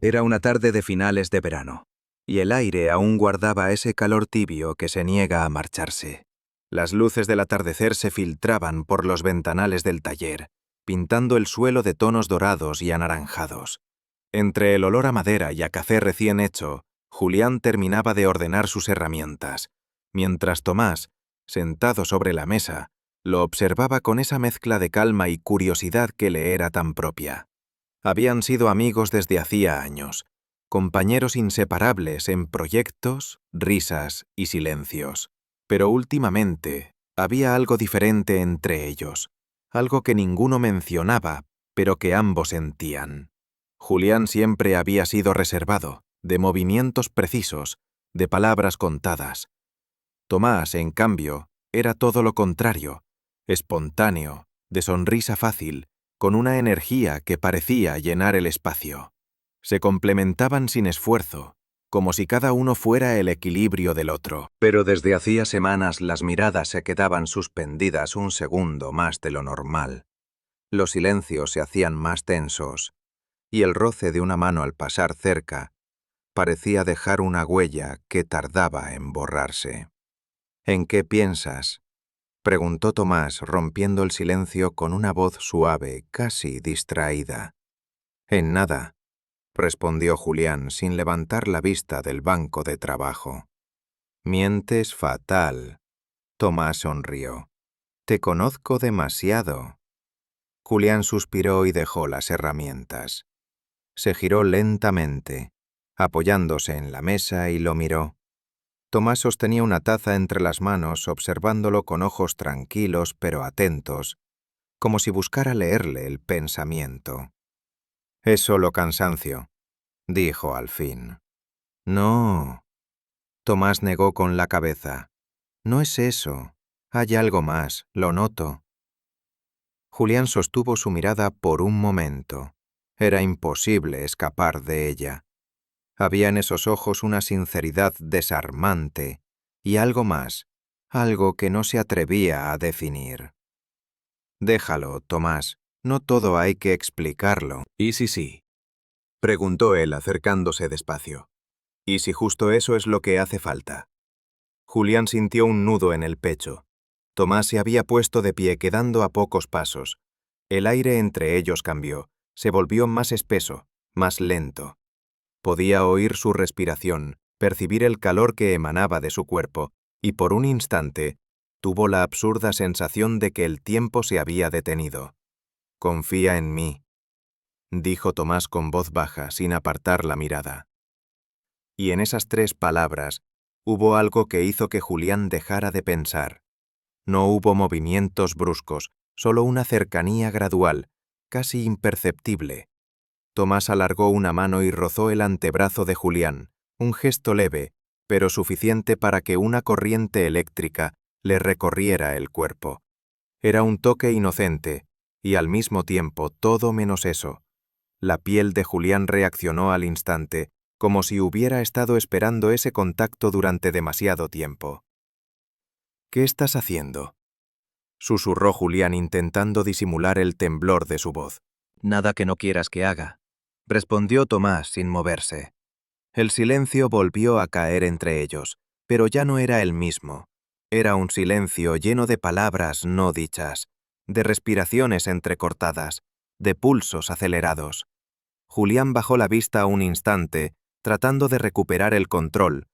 Era una tarde de finales de verano, y el aire aún guardaba ese calor tibio que se niega a marcharse. Las luces del atardecer se filtraban por los ventanales del taller, pintando el suelo de tonos dorados y anaranjados. Entre el olor a madera y a café recién hecho, Julián terminaba de ordenar sus herramientas, mientras Tomás, sentado sobre la mesa, lo observaba con esa mezcla de calma y curiosidad que le era tan propia. Habían sido amigos desde hacía años, compañeros inseparables en proyectos, risas y silencios. Pero últimamente había algo diferente entre ellos, algo que ninguno mencionaba, pero que ambos sentían. Julián siempre había sido reservado, de movimientos precisos, de palabras contadas. Tomás, en cambio, era todo lo contrario, espontáneo, de sonrisa fácil, con una energía que parecía llenar el espacio. Se complementaban sin esfuerzo, como si cada uno fuera el equilibrio del otro. Pero desde hacía semanas las miradas se quedaban suspendidas un segundo más de lo normal. Los silencios se hacían más tensos, y el roce de una mano al pasar cerca parecía dejar una huella que tardaba en borrarse. «¿En qué piensas?», preguntó Tomás, rompiendo el silencio con una voz suave, casi distraída. «En nada», respondió Julián sin levantar la vista del banco de trabajo. «Mientes fatal». Tomás sonrió. «Te conozco demasiado». Julián suspiró y dejó las herramientas. Se giró lentamente, apoyándose en la mesa, y lo miró. Tomás sostenía una taza entre las manos, observándolo con ojos tranquilos pero atentos, como si buscara leerle el pensamiento. «Es solo cansancio», dijo al fin. «No». Tomás negó con la cabeza. «No es eso. Hay algo más, lo noto». Julián sostuvo su mirada por un momento. Era imposible escapar de ella. Había en esos ojos una sinceridad desarmante y algo más, algo que no se atrevía a definir. «Déjalo, Tomás, no todo hay que explicarlo». «¿Y si sí?», preguntó él acercándose despacio. «¿Y si justo eso es lo que hace falta?». Julián sintió un nudo en el pecho. Tomás se había puesto de pie, quedando a pocos pasos. El aire entre ellos cambió, se volvió más espeso, más lento. Podía oír su respiración, percibir el calor que emanaba de su cuerpo, y por un instante tuvo la absurda sensación de que el tiempo se había detenido. «Confía en mí», dijo Tomás con voz baja, sin apartar la mirada. Y en esas 3 palabras hubo algo que hizo que Julián dejara de pensar. No hubo movimientos bruscos, solo una cercanía gradual, casi imperceptible. Tomás alargó una mano y rozó el antebrazo de Julián, un gesto leve, pero suficiente para que una corriente eléctrica le recorriera el cuerpo. Era un toque inocente, y al mismo tiempo todo menos eso. La piel de Julián reaccionó al instante, como si hubiera estado esperando ese contacto durante demasiado tiempo. «¿Qué estás haciendo?», susurró Julián intentando disimular el temblor de su voz. «Nada que no quieras que haga», respondió Tomás sin moverse. El silencio volvió a caer entre ellos, pero ya no era el mismo. Era un silencio lleno de palabras no dichas, de respiraciones entrecortadas, de pulsos acelerados. Julián bajó la vista un instante, tratando de recuperar el control,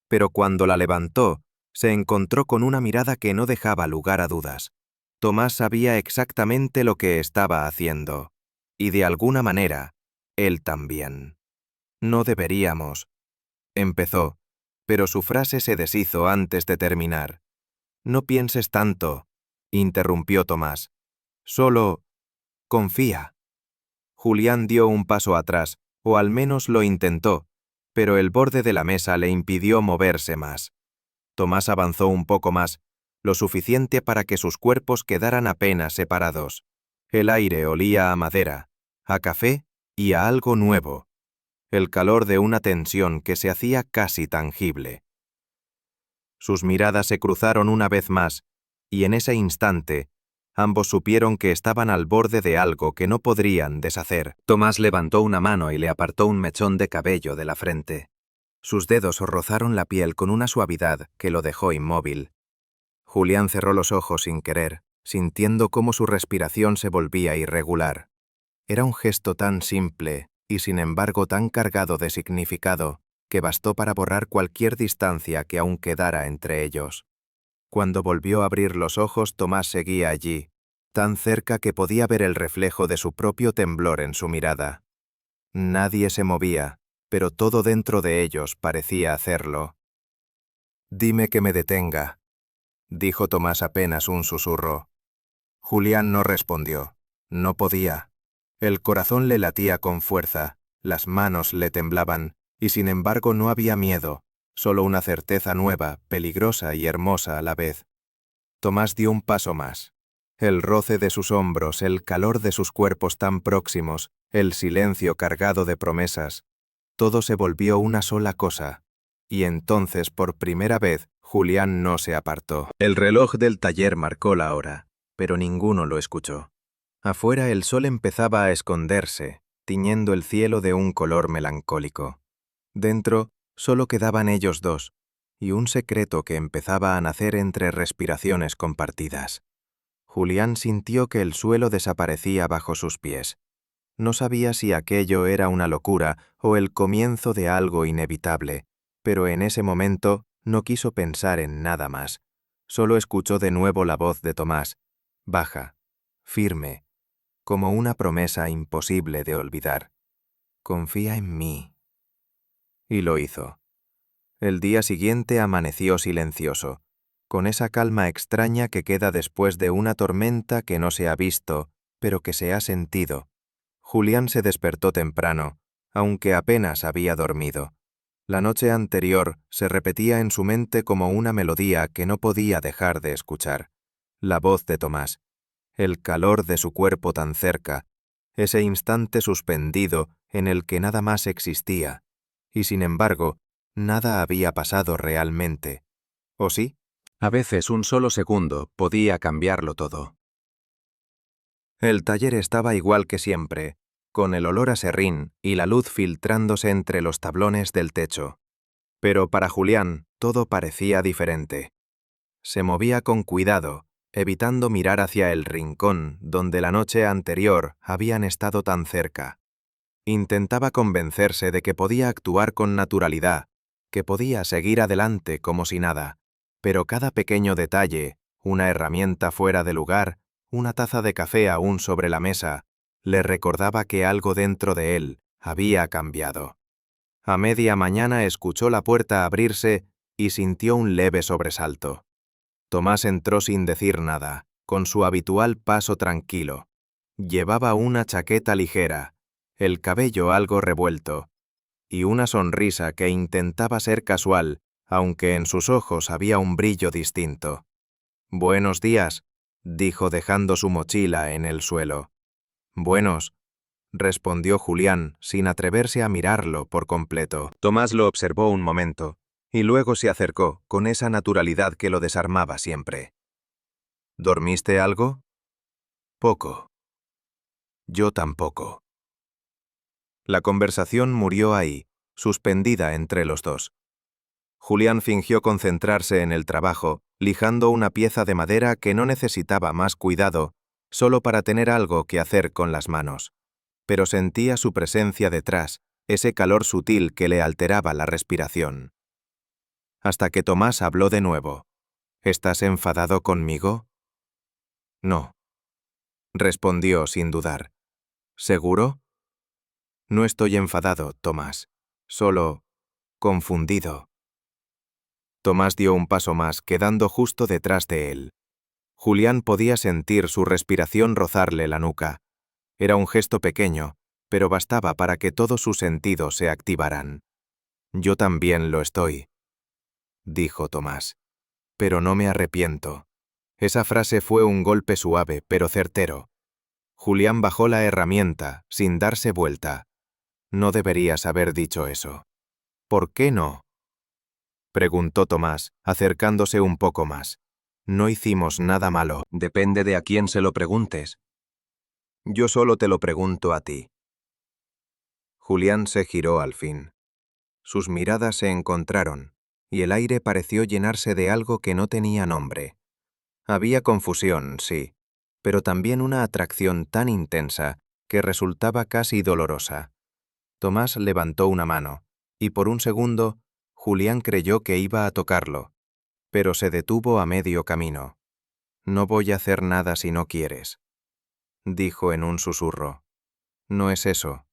pero cuando la levantó, se encontró con una mirada que no dejaba lugar a dudas. Tomás sabía exactamente lo que estaba haciendo, y de alguna manera, él también. «No deberíamos», empezó, pero su frase se deshizo antes de terminar. «No pienses tanto», interrumpió Tomás. «Solo confía». Julián dio un paso atrás, o al menos lo intentó, pero el borde de la mesa le impidió moverse más. Tomás avanzó un poco más, lo suficiente para que sus cuerpos quedaran apenas separados. El aire olía a madera, a café y a algo nuevo. El calor de una tensión que se hacía casi tangible. Sus miradas se cruzaron una vez más, y en ese instante, Ambos supieron que estaban al borde de algo que no podrían deshacer. Tomás levantó una mano y le apartó un mechón de cabello de la frente. Sus dedos rozaron la piel con una suavidad que lo dejó inmóvil. Julián cerró los ojos sin querer, sintiendo cómo su respiración se volvía irregular. Era un gesto tan simple y sin embargo tan cargado de significado que bastó para borrar cualquier distancia que aún quedara entre ellos. Cuando volvió a abrir los ojos, Tomás seguía allí, tan cerca que podía ver el reflejo de su propio temblor en su mirada. Nadie se movía, pero todo dentro de ellos parecía hacerlo. «Dime que me detenga», dijo Tomás apenas un susurro. Julián no respondió. No podía. El corazón le latía con fuerza, las manos le temblaban, y sin embargo no había miedo, solo una certeza nueva, peligrosa y hermosa a la vez. Tomás dio un paso más. El roce de sus hombros, el calor de sus cuerpos tan próximos, el silencio cargado de promesas, todo se volvió una sola cosa. Y entonces, por primera vez, Julián no se apartó. El reloj del taller marcó la hora, pero ninguno lo escuchó. Afuera el sol empezaba a esconderse, tiñendo el cielo de un color melancólico. Dentro solo quedaban ellos dos, y un secreto que empezaba a nacer entre respiraciones compartidas. Julián sintió que el suelo desaparecía bajo sus pies. No sabía si aquello era una locura o el comienzo de algo inevitable, pero en ese momento no quiso pensar en nada más. Solo escuchó de nuevo la voz de Tomás, baja, firme, como una promesa imposible de olvidar. «Confía en mí». Y lo hizo. El día siguiente amaneció silencioso, con esa calma extraña que queda después de una tormenta que no se ha visto, pero que se ha sentido. Julián se despertó temprano, aunque apenas había dormido. La noche anterior se repetía en su mente como una melodía que no podía dejar de escuchar. La voz de Tomás, el calor de su cuerpo tan cerca, ese instante suspendido en el que nada más existía, y sin embargo, nada había pasado realmente. ¿O sí? A veces un solo segundo podía cambiarlo todo. El taller estaba igual que siempre, con el olor a serrín y la luz filtrándose entre los tablones del techo. Pero para Julián todo parecía diferente. Se movía con cuidado, evitando mirar hacia el rincón donde la noche anterior habían estado tan cerca. Intentaba convencerse de que podía actuar con naturalidad, que podía seguir adelante como si nada, pero cada pequeño detalle, una herramienta fuera de lugar, una taza de café aún sobre la mesa, le recordaba que algo dentro de él había cambiado. A media mañana escuchó la puerta abrirse y sintió un leve sobresalto. Tomás entró sin decir nada, con su habitual paso tranquilo. Llevaba una chaqueta ligera, el cabello algo revuelto, y una sonrisa que intentaba ser casual, aunque en sus ojos había un brillo distinto. «Buenos días», dijo dejando su mochila en el suelo. «Buenos», respondió Julián, sin atreverse a mirarlo por completo. Tomás lo observó un momento, y luego se acercó, con esa naturalidad que lo desarmaba siempre. «¿Dormiste algo?» «Poco». «Yo tampoco». La conversación murió ahí, suspendida entre los dos. Julián fingió concentrarse en el trabajo, lijando una pieza de madera que no necesitaba más cuidado, solo para tener algo que hacer con las manos. Pero sentía su presencia detrás, ese calor sutil que le alteraba la respiración. Hasta que Tomás habló de nuevo. «¿Estás enfadado conmigo?» «No», respondió sin dudar. «¿Seguro?» «No estoy enfadado, Tomás. Solo confundido». Tomás dio un paso más, quedando justo detrás de él. Julián podía sentir su respiración rozarle la nuca. Era un gesto pequeño, pero bastaba para que todos sus sentidos se activaran. «Yo también lo estoy», dijo Tomás. «Pero no me arrepiento». Esa frase fue un golpe suave, pero certero. Julián bajó la herramienta, sin darse vuelta. «No deberías haber dicho eso». «¿Por qué no?», preguntó Tomás, acercándose un poco más. No hicimos nada malo. Depende de a quién se lo preguntes. Yo solo te lo pregunto a ti. Julián se giró al fin. Sus miradas se encontraron, y el aire pareció llenarse de algo que no tenía nombre. Había confusión, sí, pero también una atracción tan intensa que resultaba casi dolorosa. Tomás levantó una mano, y por un segundo, Julián creyó que iba a tocarlo, pero se detuvo a medio camino. «No voy a hacer nada si no quieres», dijo en un susurro. «No es eso»,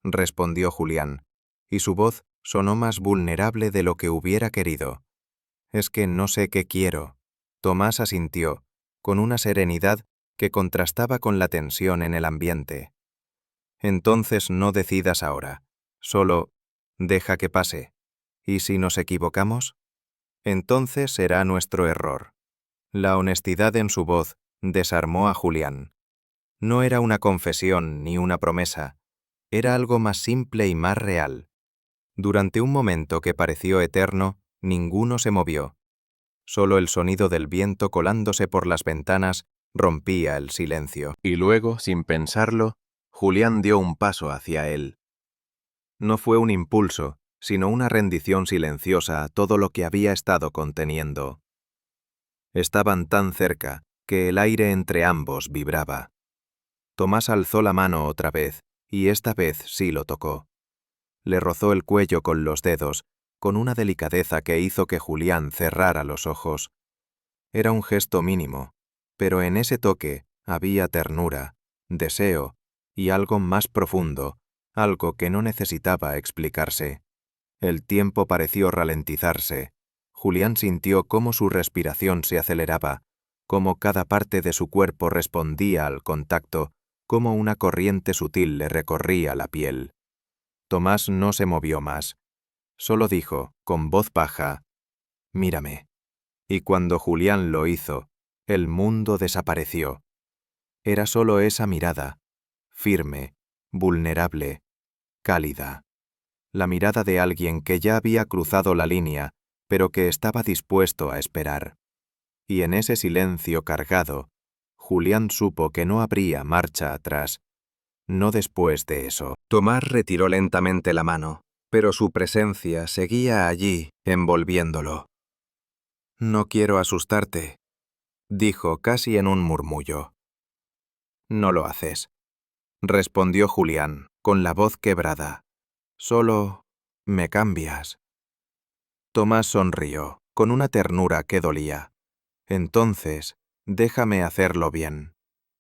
respondió Julián, y su voz sonó más vulnerable de lo que hubiera querido. «Es que no sé qué quiero». Tomás asintió, con una serenidad que contrastaba con la tensión en el ambiente. «Entonces no decidas ahora, solo deja que pase. ¿Y si nos equivocamos? Entonces será nuestro error». La honestidad en su voz desarmó a Julián. No era una confesión ni una promesa, era algo más simple y más real. Durante un momento que pareció eterno, ninguno se movió. Solo el sonido del viento colándose por las ventanas rompía el silencio. Y luego, sin pensarlo, Julián dio un paso hacia él. No fue un impulso, sino una rendición silenciosa a todo lo que había estado conteniendo. Estaban tan cerca que el aire entre ambos vibraba. Tomás alzó la mano otra vez, y esta vez sí lo tocó. Le rozó el cuello con los dedos, con una delicadeza que hizo que Julián cerrara los ojos. Era un gesto mínimo, pero en ese toque había ternura, deseo y algo más profundo, algo que no necesitaba explicarse. El tiempo pareció ralentizarse. Julián sintió cómo su respiración se aceleraba, cómo cada parte de su cuerpo respondía al contacto, cómo una corriente sutil le recorría la piel. Tomás no se movió más. Solo dijo, con voz baja, «Mírame». Y cuando Julián lo hizo, el mundo desapareció. Era solo esa mirada, firme, vulnerable, cálida. La mirada de alguien que ya había cruzado la línea, pero que estaba dispuesto a esperar. Y en ese silencio cargado, Julián supo que no habría marcha atrás. No después de eso. Tomás retiró lentamente la mano, pero su presencia seguía allí, envolviéndolo. «No quiero asustarte», dijo casi en un murmullo. «No lo haces», respondió Julián, con la voz quebrada. «Solo me cambias». Tomás sonrió, con una ternura que dolía. «Entonces, déjame hacerlo bien».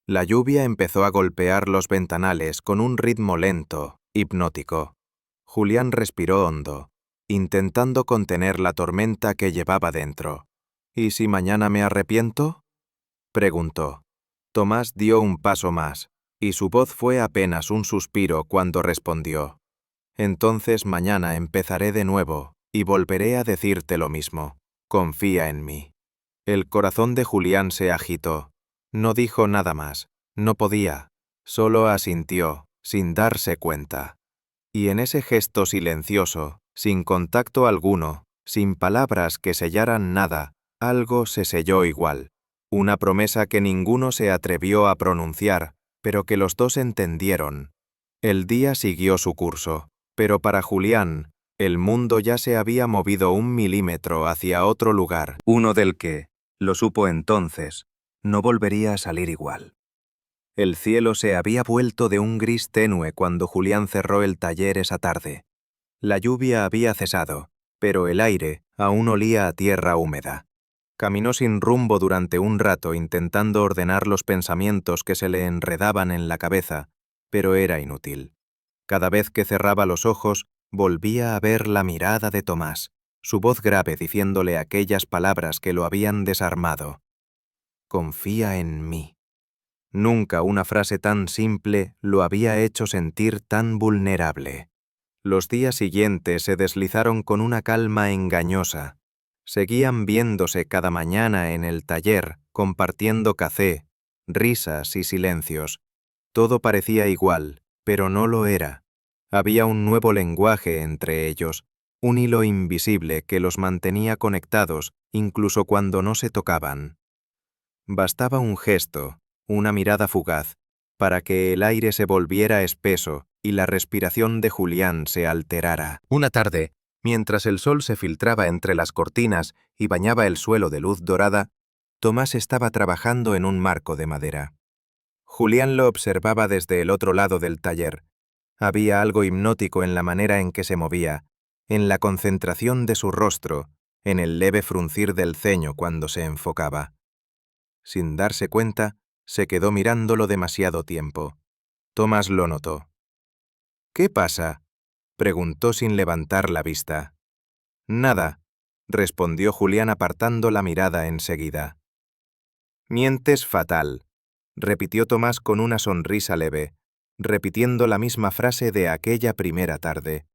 La lluvia empezó a golpear los ventanales con un ritmo lento, hipnótico. Julián respiró hondo, intentando contener la tormenta que llevaba dentro. «¿Y si mañana me arrepiento?», preguntó. Tomás dio un paso más, y su voz fue apenas un suspiro cuando respondió. «Entonces mañana empezaré de nuevo, y volveré a decirte lo mismo. Confía en mí». El corazón de Julián se agitó. No dijo nada más. No podía. Solo asintió, sin darse cuenta. Y en ese gesto silencioso, sin contacto alguno, sin palabras que sellaran nada, algo se selló igual. Una promesa que ninguno se atrevió a pronunciar, pero que los dos entendieron. El día siguió su curso, pero para Julián, el mundo ya se había movido 1 milímetro hacia otro lugar, uno del que, lo supo entonces, no volvería a salir igual. El cielo se había vuelto de un gris tenue cuando Julián cerró el taller esa tarde. La lluvia había cesado, pero el aire aún olía a tierra húmeda. Caminó sin rumbo durante un rato intentando ordenar los pensamientos que se le enredaban en la cabeza, pero era inútil. Cada vez que cerraba los ojos, volvía a ver la mirada de Tomás, su voz grave diciéndole aquellas palabras que lo habían desarmado. «Confía en mí». Nunca una frase tan simple lo había hecho sentir tan vulnerable. Los días siguientes se deslizaron con una calma engañosa. Seguían viéndose cada mañana en el taller, compartiendo café, risas y silencios. Todo parecía igual, pero no lo era. Había un nuevo lenguaje entre ellos, un hilo invisible que los mantenía conectados incluso cuando no se tocaban. Bastaba un gesto, una mirada fugaz, para que el aire se volviera espeso y la respiración de Julián se alterara. Una tarde, mientras el sol se filtraba entre las cortinas y bañaba el suelo de luz dorada, Tomás estaba trabajando en un marco de madera. Julián lo observaba desde el otro lado del taller. Había algo hipnótico en la manera en que se movía, en la concentración de su rostro, en el leve fruncir del ceño cuando se enfocaba. Sin darse cuenta, se quedó mirándolo demasiado tiempo. Tomás lo notó. «¿Qué pasa?», preguntó sin levantar la vista. «Nada», respondió Julián apartando la mirada enseguida. «Mientes fatal», repitió Tomás con una sonrisa leve, repitiendo la misma frase de aquella primera tarde.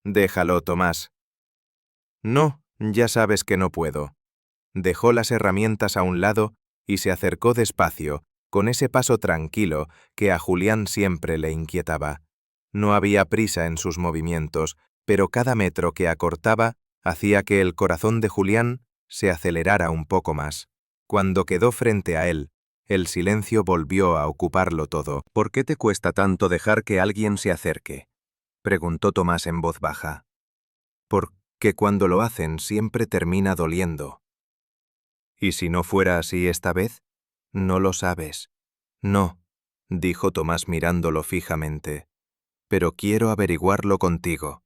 «Déjalo, Tomás». «No, ya sabes que no puedo». Dejó las herramientas a un lado y se acercó despacio, con ese paso tranquilo que a Julián siempre le inquietaba. No había prisa en sus movimientos, pero cada metro que acortaba hacía que el corazón de Julián se acelerara un poco más. Cuando quedó frente a él, el silencio volvió a ocuparlo todo. «¿Por qué te cuesta tanto dejar que alguien se acerque?», preguntó Tomás en voz baja. «Porque cuando lo hacen siempre termina doliendo». «¿Y si no fuera así esta vez? No lo sabes». «No», dijo Tomás mirándolo fijamente. «Pero quiero averiguarlo contigo».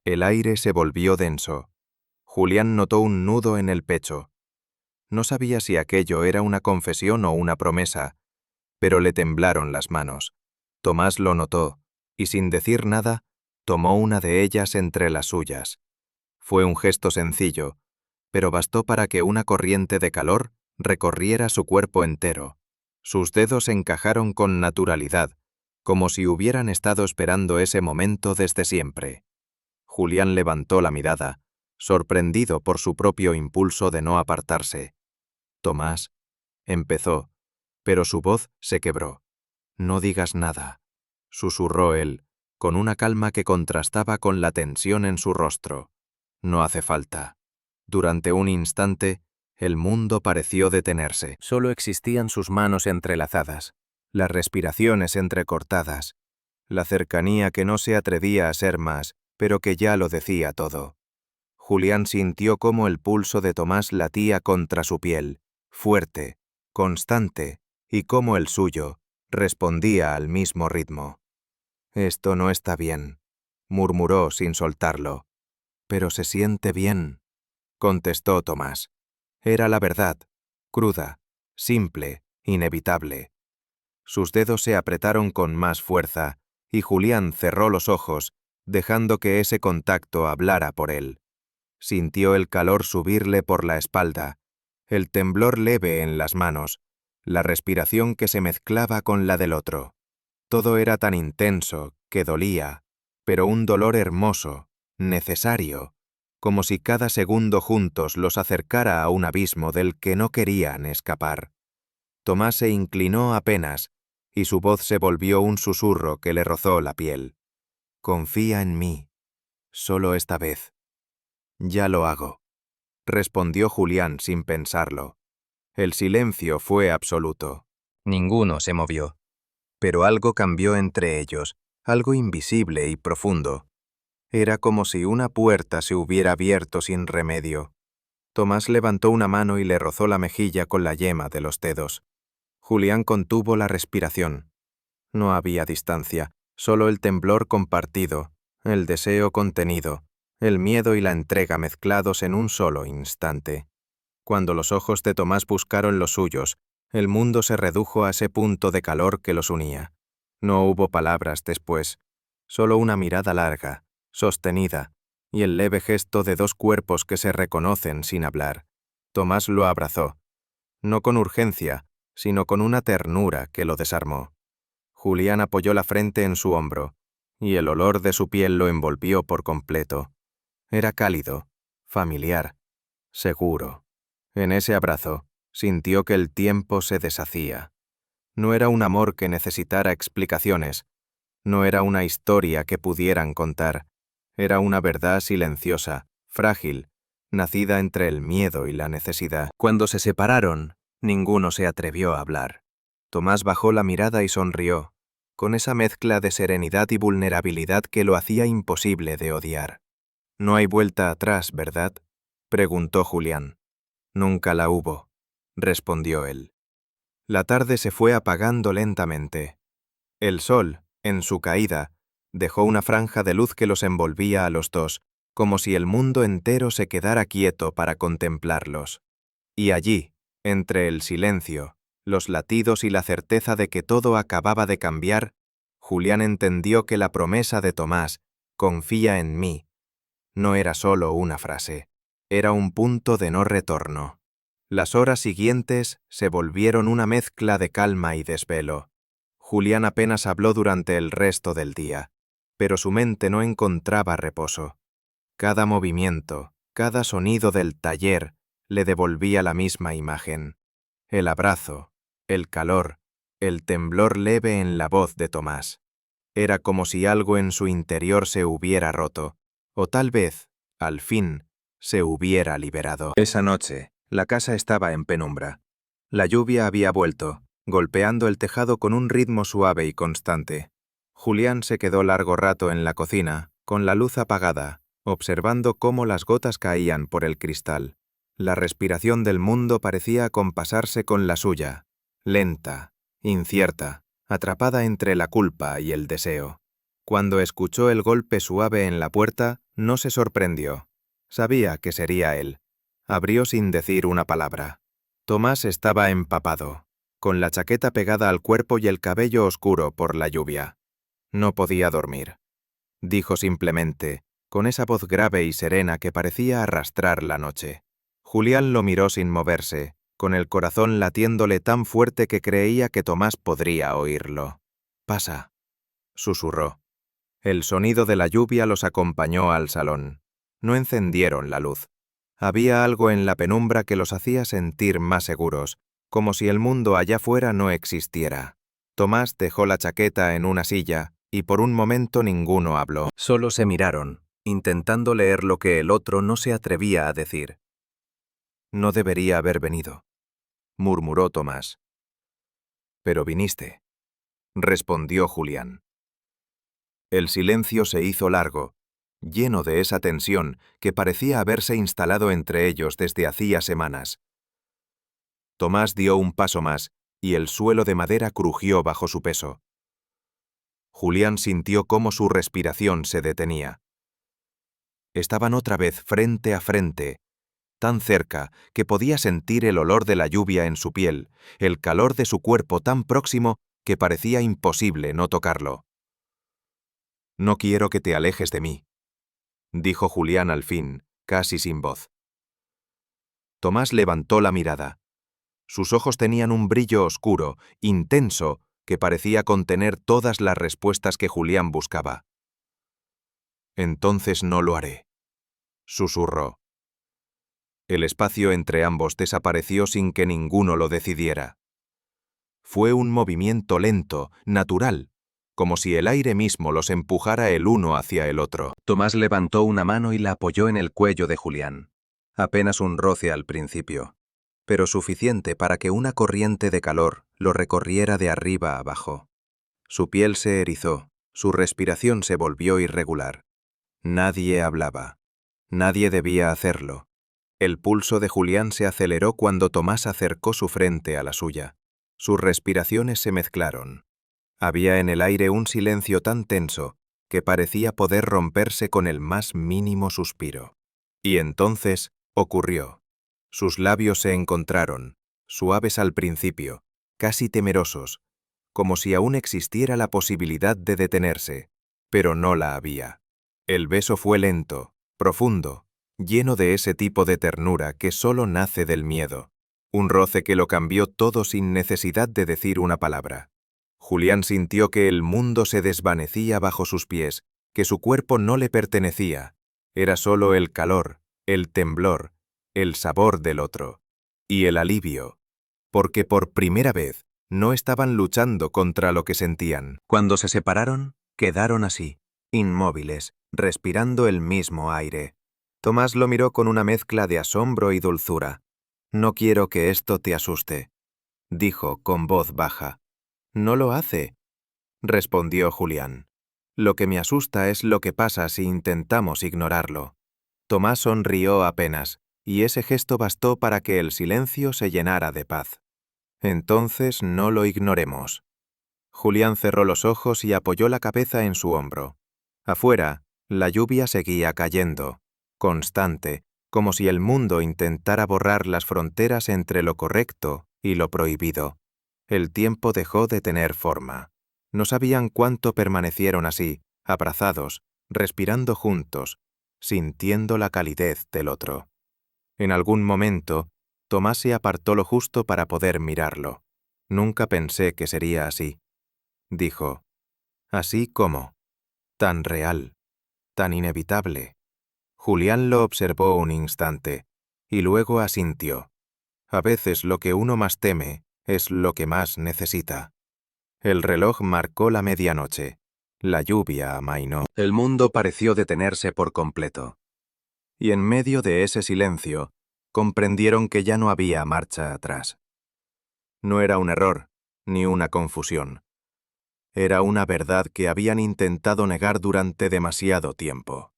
El aire se volvió denso. Julián notó un nudo en el pecho. No sabía si aquello era una confesión o una promesa, pero le temblaron las manos. Tomás lo notó, y sin decir nada, tomó una de ellas entre las suyas. Fue un gesto sencillo, pero bastó para que una corriente de calor recorriera su cuerpo entero. Sus dedos encajaron con naturalidad, como si hubieran estado esperando ese momento desde siempre. Julián levantó la mirada, sorprendido por su propio impulso de no apartarse. «Tomás», empezó, pero su voz se quebró. «No digas nada», susurró él, con una calma que contrastaba con la tensión en su rostro. «No hace falta». Durante un instante, el mundo pareció detenerse. Solo existían sus manos entrelazadas, las respiraciones entrecortadas, la cercanía que no se atrevía a ser más, pero que ya lo decía todo. Julián sintió cómo el pulso de Tomás latía contra su piel, fuerte, constante, y cómo el suyo respondía al mismo ritmo. «Esto no está bien», murmuró sin soltarlo. «Pero se siente bien», contestó Tomás. Era la verdad, cruda, simple, inevitable. Sus dedos se apretaron con más fuerza, y Julián cerró los ojos, dejando que ese contacto hablara por él. Sintió el calor subirle por la espalda, el temblor leve en las manos, la respiración que se mezclaba con la del otro. Todo era tan intenso que dolía, pero un dolor hermoso, necesario, como si cada segundo juntos los acercara a un abismo del que no querían escapar. Tomás se inclinó apenas, y su voz se volvió un susurro que le rozó la piel. «Confía en mí, solo esta vez». «Ya lo hago», respondió Julián sin pensarlo. El silencio fue absoluto. Ninguno se movió. Pero algo cambió entre ellos, algo invisible y profundo. Era como si una puerta se hubiera abierto sin remedio. Tomás levantó una mano y le rozó la mejilla con la yema de los dedos. Julián contuvo la respiración. No había distancia, solo el temblor compartido, el deseo contenido, el miedo y la entrega mezclados en un solo instante. Cuando los ojos de Tomás buscaron los suyos, el mundo se redujo a ese punto de calor que los unía. No hubo palabras después, solo una mirada larga, sostenida, y el leve gesto de dos cuerpos que se reconocen sin hablar. Tomás lo abrazó, no con urgencia, sino con una ternura que lo desarmó. Julián apoyó la frente en su hombro, y el olor de su piel lo envolvió por completo. Era cálido, familiar, seguro. En ese abrazo, sintió que el tiempo se deshacía. No era un amor que necesitara explicaciones, no era una historia que pudieran contar. Era una verdad silenciosa, frágil, nacida entre el miedo y la necesidad. Cuando se separaron, Ninguno se atrevió a hablar. Tomás bajó la mirada y sonrió, con esa mezcla de serenidad y vulnerabilidad que lo hacía imposible de odiar. «No hay vuelta atrás, ¿verdad?», preguntó Julián. «Nunca la hubo», respondió él. La tarde se fue apagando lentamente. El sol, en su caída, dejó una franja de luz que los envolvía a los dos, como si el mundo entero se quedara quieto para contemplarlos. Y allí, entre el silencio, los latidos y la certeza de que todo acababa de cambiar, Julián entendió que la promesa de Tomás, «confía en mí», no era solo una frase, era un punto de no retorno. Las horas siguientes se volvieron una mezcla de calma y desvelo. Julián apenas habló durante el resto del día, pero su mente no encontraba reposo. Cada movimiento, cada sonido del taller le devolvía la misma imagen. El abrazo, el calor, el temblor leve en la voz de Tomás. Era como si algo en su interior se hubiera roto, o tal vez, al fin, se hubiera liberado. Esa noche, la casa estaba en penumbra. La lluvia había vuelto, golpeando el tejado con un ritmo suave y constante. Julián se quedó largo rato en la cocina, con la luz apagada, observando cómo las gotas caían por el cristal. La respiración del mundo parecía compasarse con la suya, lenta, incierta, atrapada entre la culpa y el deseo. Cuando escuchó el golpe suave en la puerta, no se sorprendió. Sabía que sería él. Abrió sin decir una palabra. Tomás estaba empapado, con la chaqueta pegada al cuerpo y el cabello oscuro por la lluvia. No podía dormir. Dijo simplemente, con esa voz grave y serena que parecía arrastrar la noche. Julián lo miró sin moverse, con el corazón latiéndole tan fuerte que creía que Tomás podría oírlo. «Pasa», susurró. El sonido de la lluvia los acompañó al salón. No encendieron la luz. Había algo en la penumbra que los hacía sentir más seguros, como si el mundo allá fuera no existiera. Tomás dejó la chaqueta en una silla, y por un momento ninguno habló. Solo se miraron, intentando leer lo que el otro no se atrevía a decir. «No debería haber venido», murmuró Tomás. «Pero viniste», respondió Julián. El silencio se hizo largo, lleno de esa tensión que parecía haberse instalado entre ellos desde hacía semanas. Tomás dio un paso más, y el suelo de madera crujió bajo su peso. Julián sintió cómo su respiración se detenía. Estaban otra vez frente a frente, tan cerca que podía sentir el olor de la lluvia en su piel, el calor de su cuerpo tan próximo que parecía imposible no tocarlo. «No quiero que te alejes de mí», dijo Julián al fin, casi sin voz. Tomás levantó la mirada. Sus ojos tenían un brillo oscuro, intenso, que parecía contener todas las respuestas que Julián buscaba. «Entonces no lo haré», susurró. El espacio entre ambos desapareció sin que ninguno lo decidiera. Fue un movimiento lento, natural, como si el aire mismo los empujara el uno hacia el otro. Tomás levantó una mano y la apoyó en el cuello de Julián. Apenas un roce al principio, pero suficiente para que una corriente de calor lo recorriera de arriba a abajo. Su piel se erizó, su respiración se volvió irregular. Nadie hablaba. Nadie debía hacerlo. El pulso de Julián se aceleró cuando Tomás acercó su frente a la suya. Sus respiraciones se mezclaron. Había en el aire un silencio tan tenso que parecía poder romperse con el más mínimo suspiro. Y entonces ocurrió. Sus labios se encontraron, suaves al principio, casi temerosos, como si aún existiera la posibilidad de detenerse, pero no la había. El beso fue lento, profundo, lleno de ese tipo de ternura que solo nace del miedo. Un roce que lo cambió todo sin necesidad de decir una palabra. Julián sintió que el mundo se desvanecía bajo sus pies, que su cuerpo no le pertenecía. Era solo el calor, el temblor, el sabor del otro. Y el alivio, porque por primera vez no estaban luchando contra lo que sentían. Cuando se separaron, quedaron así, inmóviles, respirando el mismo aire. Tomás lo miró con una mezcla de asombro y dulzura. «No quiero que esto te asuste», dijo con voz baja. No lo hace, respondió Julián. Lo que me asusta es lo que pasa si intentamos ignorarlo. Tomás sonrió apenas, y ese gesto bastó para que el silencio se llenara de paz. Entonces no lo ignoremos. Julián cerró los ojos y apoyó la cabeza en su hombro. Afuera, la lluvia seguía cayendo, constante, como si el mundo intentara borrar las fronteras entre lo correcto y lo prohibido. El tiempo dejó de tener forma. No sabían cuánto permanecieron así, abrazados, respirando juntos, sintiendo la calidez del otro. En algún momento, Tomás se apartó lo justo para poder mirarlo. Nunca pensé que sería así, dijo. Así como. Tan real, tan inevitable. Julián lo observó un instante, y luego asintió. A veces lo que uno más teme es lo que más necesita. El reloj marcó la medianoche. La lluvia amainó. El mundo pareció detenerse por completo. Y en medio de ese silencio, comprendieron que ya no había marcha atrás. No era un error, ni una confusión. Era una verdad que habían intentado negar durante demasiado tiempo.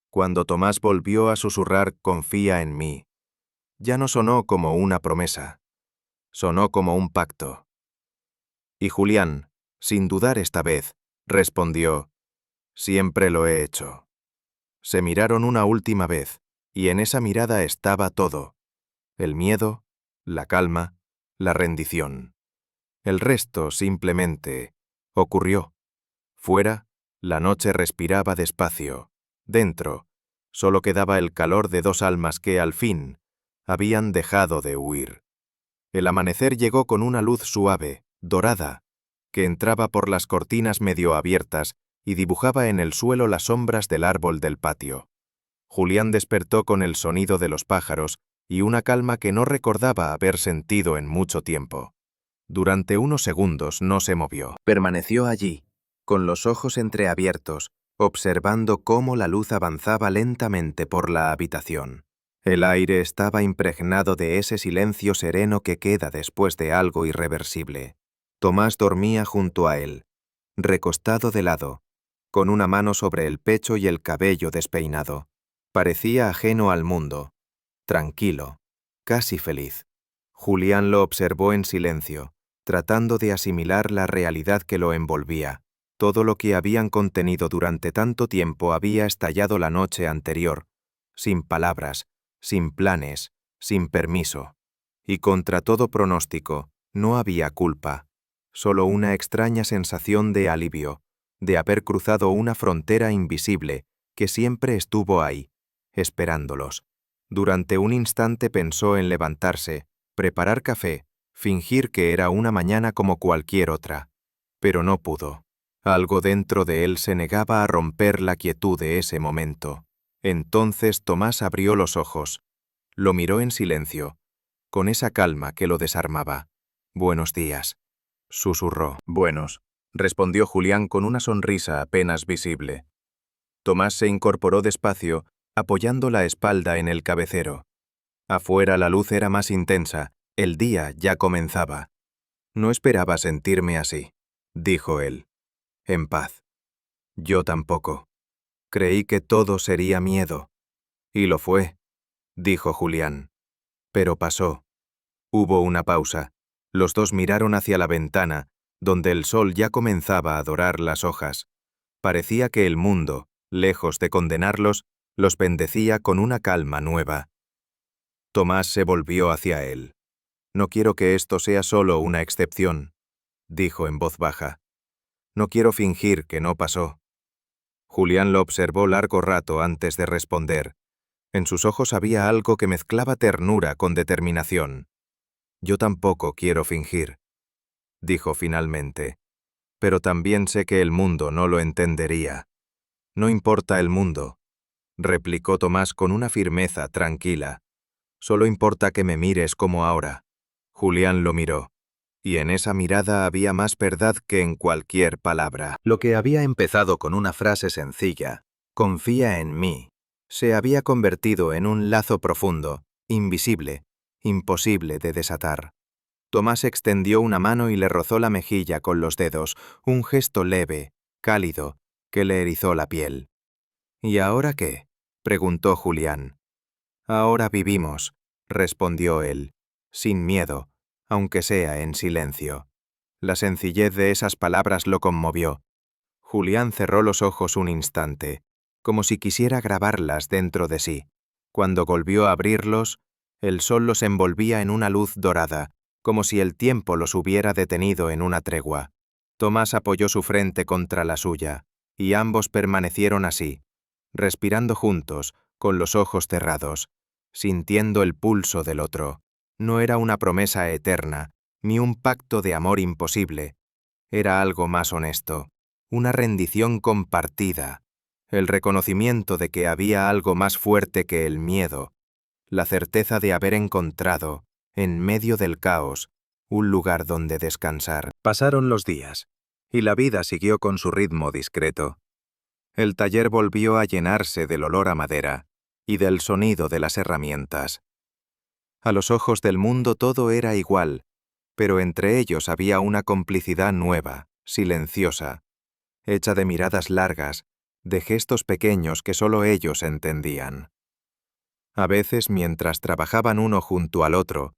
Cuando Tomás volvió a susurrar «confía en mí», ya no sonó como una promesa, sonó como un pacto. Y Julián, sin dudar esta vez, respondió «siempre lo he hecho». Se miraron una última vez, y en esa mirada estaba todo: el miedo, la calma, la rendición. El resto simplemente ocurrió. Fuera, la noche respiraba despacio. Dentro, solo quedaba el calor de dos almas que, al fin, habían dejado de huir. El amanecer llegó con una luz suave, dorada, que entraba por las cortinas medio abiertas y dibujaba en el suelo las sombras del árbol del patio. Julián despertó con el sonido de los pájaros y una calma que no recordaba haber sentido en mucho tiempo. Durante unos segundos no se movió. Permaneció allí, con los ojos entreabiertos, observando cómo la luz avanzaba lentamente por la habitación. El aire estaba impregnado de ese silencio sereno que queda después de algo irreversible. Tomás dormía junto a él, recostado de lado, con una mano sobre el pecho y el cabello despeinado. Parecía ajeno al mundo, tranquilo, casi feliz. Julián lo observó en silencio, tratando de asimilar la realidad que lo envolvía. Todo lo que habían contenido durante tanto tiempo había estallado la noche anterior, sin palabras, sin planes, sin permiso. Y contra todo pronóstico, no había culpa, solo una extraña sensación de alivio, de haber cruzado una frontera invisible que siempre estuvo ahí, esperándolos. Durante un instante pensó en levantarse, preparar café, fingir que era una mañana como cualquier otra, pero no pudo. Algo dentro de él se negaba a romper la quietud de ese momento. Entonces Tomás abrió los ojos, lo miró en silencio, con esa calma que lo desarmaba. «Buenos días», susurró. «Buenos», respondió Julián con una sonrisa apenas visible. Tomás se incorporó despacio, apoyando la espalda en el cabecero. Afuera la luz era más intensa, el día ya comenzaba. «No esperaba sentirme así», dijo él. «En paz». «Yo tampoco. Creí que todo sería miedo». «Y lo fue», dijo Julián. «Pero pasó». Hubo una pausa. Los dos miraron hacia la ventana, donde el sol ya comenzaba a dorar las hojas. Parecía que el mundo, lejos de condenarlos, los bendecía con una calma nueva. Tomás se volvió hacia él. «No quiero que esto sea solo una excepción», dijo en voz baja. «No quiero fingir que no pasó». Julián lo observó largo rato antes de responder. En sus ojos había algo que mezclaba ternura con determinación. «Yo tampoco quiero fingir», dijo finalmente. «Pero también sé que el mundo no lo entendería». «No importa el mundo», replicó Tomás con una firmeza tranquila. «Solo importa que me mires como ahora». Julián lo miró, y en esa mirada había más verdad que en cualquier palabra. Lo que había empezado con una frase sencilla, «confía en mí», se había convertido en un lazo profundo, invisible, imposible de desatar. Tomás extendió una mano y le rozó la mejilla con los dedos, un gesto leve, cálido, que le erizó la piel. ¿Y ahora qué?, preguntó Julián. Ahora vivimos, respondió él, sin miedo, aunque sea en silencio. La sencillez de esas palabras lo conmovió. Julián cerró los ojos un instante, como si quisiera grabarlas dentro de sí. Cuando volvió a abrirlos, el sol los envolvía en una luz dorada, como si el tiempo los hubiera detenido en una tregua. Tomás apoyó su frente contra la suya, y ambos permanecieron así, respirando juntos, con los ojos cerrados, sintiendo el pulso del otro. No era una promesa eterna, ni un pacto de amor imposible. Era algo más honesto, una rendición compartida, el reconocimiento de que había algo más fuerte que el miedo, la certeza de haber encontrado, en medio del caos, un lugar donde descansar. Pasaron los días, y la vida siguió con su ritmo discreto. El taller volvió a llenarse del olor a madera y del sonido de las herramientas. A los ojos del mundo todo era igual, pero entre ellos había una complicidad nueva, silenciosa, hecha de miradas largas, de gestos pequeños que solo ellos entendían. A veces, mientras trabajaban uno junto al otro,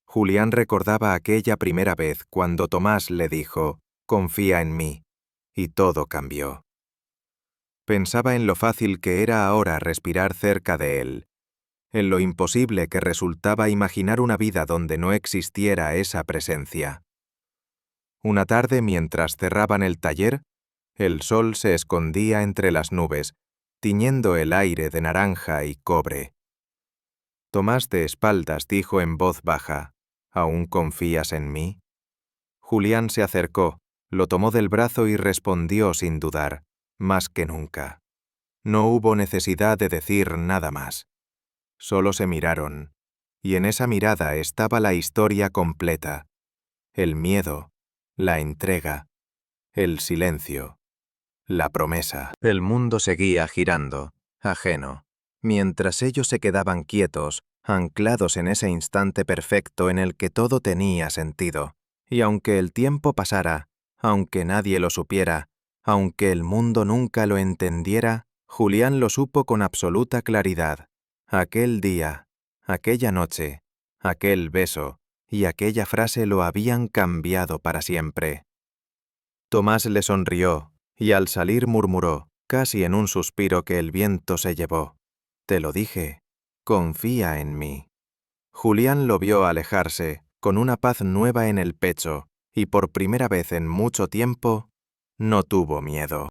Julián recordaba aquella primera vez cuando Tomás le dijo, «Confía en mí», y todo cambió. Pensaba en lo fácil que era ahora respirar cerca de él, en lo imposible que resultaba imaginar una vida donde no existiera esa presencia. Una tarde, mientras cerraban el taller, el sol se escondía entre las nubes, tiñendo el aire de naranja y cobre. Tomás de espaldas dijo en voz baja, «¿Aún confías en mí?». Julián se acercó, lo tomó del brazo y respondió sin dudar, «Más que nunca». No hubo necesidad de decir nada más. Solo se miraron, y en esa mirada estaba la historia completa, el miedo, la entrega, el silencio, la promesa. El mundo seguía girando, ajeno, mientras ellos se quedaban quietos, anclados en ese instante perfecto en el que todo tenía sentido. Y aunque el tiempo pasara, aunque nadie lo supiera, aunque el mundo nunca lo entendiera, Julián lo supo con absoluta claridad. Aquel día, aquella noche, aquel beso y aquella frase lo habían cambiado para siempre. Tomás le sonrió y al salir murmuró, casi en un suspiro que el viento se llevó, «Te lo dije, confía en mí». Julián lo vio alejarse, con una paz nueva en el pecho, y por primera vez en mucho tiempo, no tuvo miedo.